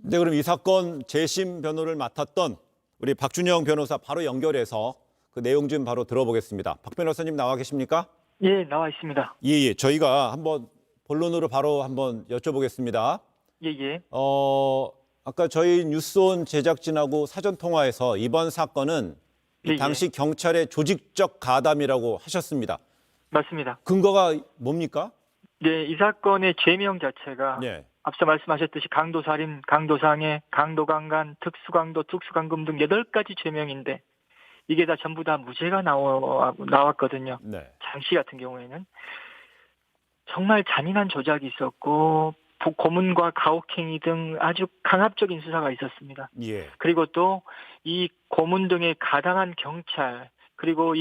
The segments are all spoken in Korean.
네, 그럼 이 사건 재심 변호를 맡았던 우리 박준영 변호사 바로 연결해서 그 내용 좀 바로 들어보겠습니다. 박 변호사님 나와 계십니까? 예, 나와 있습니다. 예. 저희가 한번 본론으로 바로 한번 여쭤보겠습니다. 예, 예. 아까 저희 뉴스온 제작진하고 사전 통화에서 이번 사건은 예, 이 당시 경찰의 조직적 가담이라고 하셨습니다. 맞습니다. 근거가 뭡니까? 네, 이 사건의 죄명 자체가 네. 앞서 말씀하셨듯이 강도살인, 강도상해, 강도강간, 특수강도, 특수강금 등 8가지 죄명인데 이게 다 전부 다 무죄가 나왔거든요. 네. 장씨 같은 경우에는 정말 잔인한 조작이 있었고 고문과 가혹행위 등 아주 강압적인 수사가 있었습니다. 예. 그리고 또 이 고문 등에 가담한 경찰, 그리고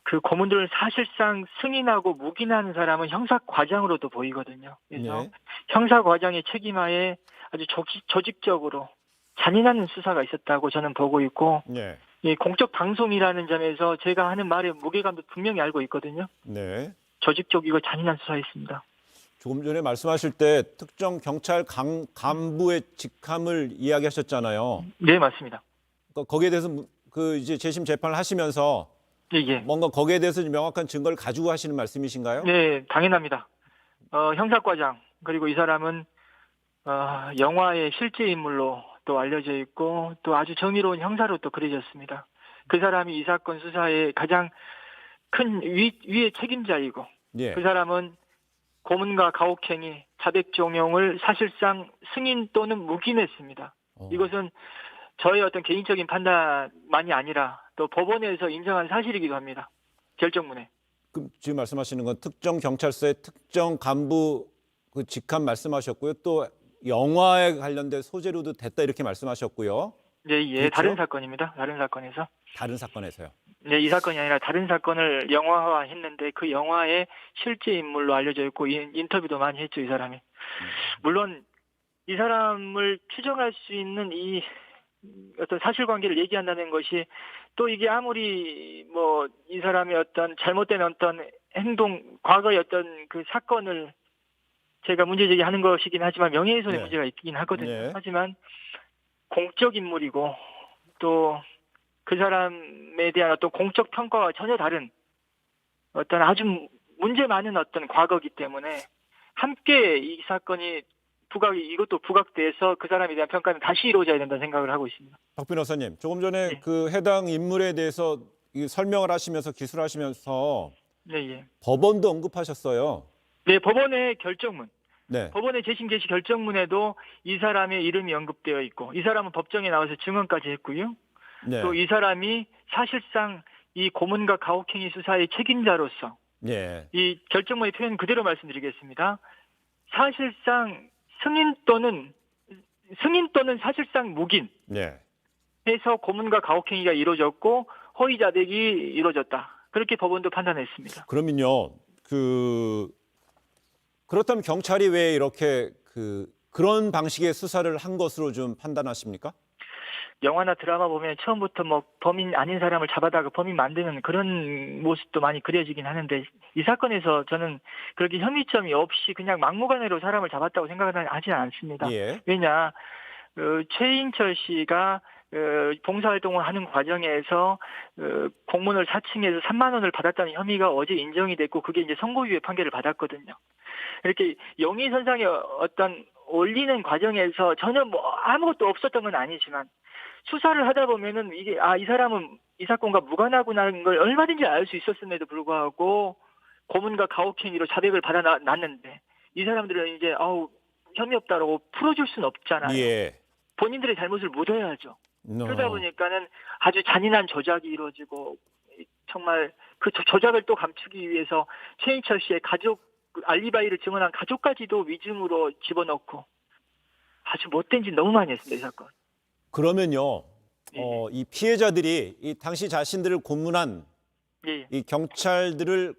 그 고문들을 사실상 승인하고 묵인하는 사람은 형사과장으로도 보이거든요. 그래서 네. 형사과장의 책임하에 아주 조직적으로 잔인한 수사가 있었다고 저는 보고 있고, 네. 이 공적 방송이라는 점에서 제가 하는 말의 무게감도 분명히 알고 있거든요. 네. 조직적이고 잔인한 수사였습니다. 조금 전에 말씀하실 때 특정 경찰 간부의 직함을 이야기하셨잖아요. 네, 맞습니다. 그러니까 거기에 대해서 그 이제 재심 재판을 하시면서 예, 예. 뭔가 거기에 대해서 명확한 증거를 가지고 하시는 말씀이신가요? 네, 당연합니다. 형사과장, 그리고 이 사람은 영화의 실제 인물로 또 알려져 있고 또 아주 정의로운 형사로 또 그려졌습니다. 그 사람이 이 사건 수사에 가장 큰 위의 책임자이고, 예. 그 사람은 고문과 가혹행위, 자백종용을 사실상 승인 또는 묵인했습니다. 이것은 저의 어떤 개인적인 판단만이 아니라 또 법원에서 인정한 사실이기도 합니다. 결정문에. 그럼 지금 말씀하시는 건 특정 경찰서의 특정 간부 그 직함 말씀하셨고요. 또 영화에 관련된 소재로도 됐다 이렇게 말씀하셨고요. 네, 예, 그렇죠? 다른 사건입니다. 다른 사건에서. 다른 사건에서요. 네, 이 사건이 아니라 다른 사건을 영화화했는데 그 영화의 실제 인물로 알려져 있고 인터뷰도 많이 했죠, 이 사람이. 물론 이 사람을 추정할 수 있는 이 어떤 사실관계를 얘기한다는 것이 또 이게 아무리 뭐 이 사람의 어떤 잘못된 어떤 행동, 과거의 어떤 그 사건을 제가 문제제기하는 것이긴 하지만 명예훼손의 네. 문제가 있긴 하거든요. 네. 하지만 공적 인물이고 또 그 사람에 대한 어떤 공적 평가와 전혀 다른 어떤 아주 문제 많은 어떤 과거이기 때문에 함께 이 사건이 이것도 부각돼서 그 사람에 대한 평가는 다시 이루어져야 된다는 생각을 하고 있습니다. 박 변호사님, 조금 전에 네. 그 해당 인물에 대해서 이 설명을 하시면서 기술하시면서 네, 예. 법원도 언급하셨어요. 네, 법원의 결정문. 네. 법원의 재심 개시 결정문에도 이 사람의 이름이 언급되어 있고 이 사람은 법정에 나와서 증언까지 했고요. 네. 또 이 사람이 사실상 이 고문과 가혹행위 수사의 책임자로서 예. 이 결정문의 표현 그대로 말씀드리겠습니다. 사실상 승인 또는 사실상 묵인 네. 해서 고문과 가혹행위가 이루어졌고 허위 자백이 이루어졌다. 그렇게 법원도 판단했습니다. 그러면요. 그렇다면 경찰이 왜 이렇게 그런 방식의 수사를 한 것으로 좀 판단하십니까? 영화나 드라마 보면 처음부터 뭐 범인 아닌 사람을 잡아다가 범인 만드는 그런 모습도 많이 그려지긴 하는데 이 사건에서 저는 그렇게 혐의점이 없이 그냥 막무가내로 사람을 잡았다고 생각은 하지 않습니다. 예. 왜냐, 최인철 씨가 봉사활동을 하는 과정에서 공문을 사칭해서 3만 원을 받았다는 혐의가 어제 인정이 됐고 그게 이제 선고유예 판결을 받았거든요. 이렇게 용의선상에 어떤 올리는 과정에서 전혀 뭐 아무것도 없었던 건 아니지만 수사를 하다 보면은 이게 이 사람은 이 사건과 무관하구나는 걸 얼마든지 알 수 있었음에도 불구하고 고문과 가혹행위로 자백을 받아놨는데 이 사람들은 이제 혐의 없다라고 풀어줄 수는 없잖아요. 예. 본인들의 잘못을 묻어야죠. 그러다 보니까는 아주 잔인한 조작이 이루어지고 정말 그 조작을 또 감추기 위해서 최인철 씨의 가족 알리바이를 증언한 가족까지도 위증으로 집어넣고 아주 못된 짓 너무 많이 했습니다, 이 사건. 그러면요. 예. 이 피해자들이 이 당시 자신들을 고문한 예. 이 경찰들을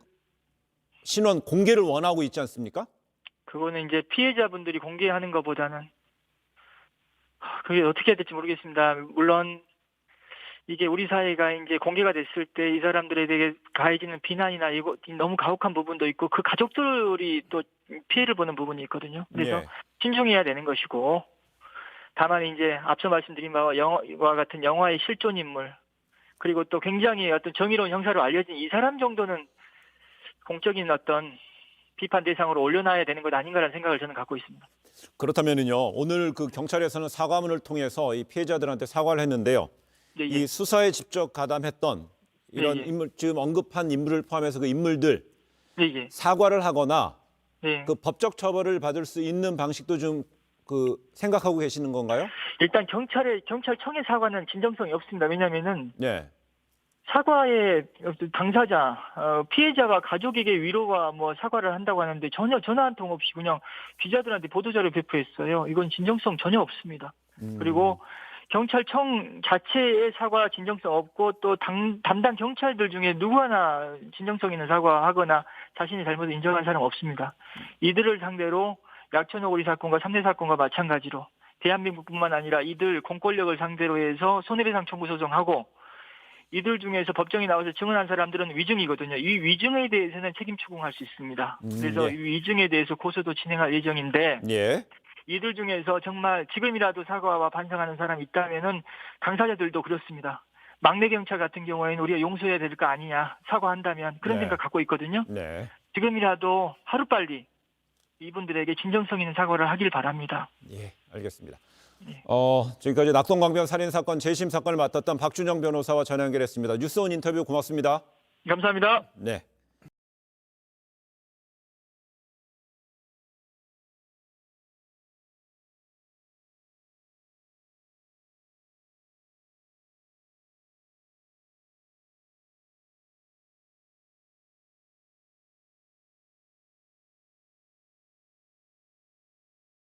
신원 공개를 원하고 있지 않습니까? 그거는 이제 피해자분들이 공개하는 것보다는 그게 어떻게 해야 될지 모르겠습니다. 물론 이게 우리 사회가 이제 공개가 됐을 때 이 사람들에 대해 가해지는 비난이나 이거 너무 가혹한 부분도 있고 그 가족들이 또 피해를 보는 부분이 있거든요. 그래서 예. 신중해야 되는 것이고 다만 이제 앞서 말씀드린 바와 같은 영화의 실존 인물, 그리고 또 굉장히 어떤 정의로운 형사로 알려진 이 사람 정도는 공적인 어떤 비판 대상으로 올려놔야 되는 것 아닌가라는 생각을 저는 갖고 있습니다. 그렇다면은요, 오늘 그 경찰에서는 사과문을 통해서 이 피해자들한테 사과를 했는데요. 예, 예. 이 수사에 직접 가담했던 이런 예, 예. 인물, 지금 언급한 인물을 포함해서 그 인물들 예, 예. 사과를 하거나 네. 그 법적 처벌을 받을 수 있는 방식도 좀 그 생각하고 계시는 건가요? 일단 경찰청의 사과는 진정성이 없습니다. 왜냐하면은 네. 사과의 당사자, 피해자가 가족에게 위로와 뭐 사과를 한다고 하는데 전혀 전화 한 통 없이 그냥 기자들한테 보도자료 배포했어요. 이건 진정성 전혀 없습니다. 그리고 경찰청 자체의 사과 진정성 없고 또 담당 경찰들 중에 누구 하나 진정성 있는 사과하거나 자신의 잘못을 인정한 사람 없습니다. 이들을 상대로 약천오거리 사건과 3대 사건과 마찬가지로 대한민국뿐만 아니라 이들 공권력을 상대로 해서 손해배상 청구 소송하고 이들 중에서 법정에 나와서 증언한 사람들은 위증이거든요. 이 위증에 대해서는 책임 추궁할 수 있습니다. 그래서 예. 이 위증에 대해서 고소도 진행할 예정인데 예. 이들 중에서 정말 지금이라도 사과와 반성하는 사람이 있다면은 당사자들도 그렇습니다. 막내 경찰 같은 경우에는 우리가 용서해야 될 거 아니냐, 사과한다면 그런 네. 생각 갖고 있거든요. 네. 지금이라도 하루빨리 이분들에게 진정성 있는 사과를 하길 바랍니다. 예, 알겠습니다. 예. 지금까지 낙동강변 살인사건 재심 사건을 맡았던 박준영 변호사와 전화 연결했습니다. 뉴스온 인터뷰 고맙습니다. 감사합니다. 네.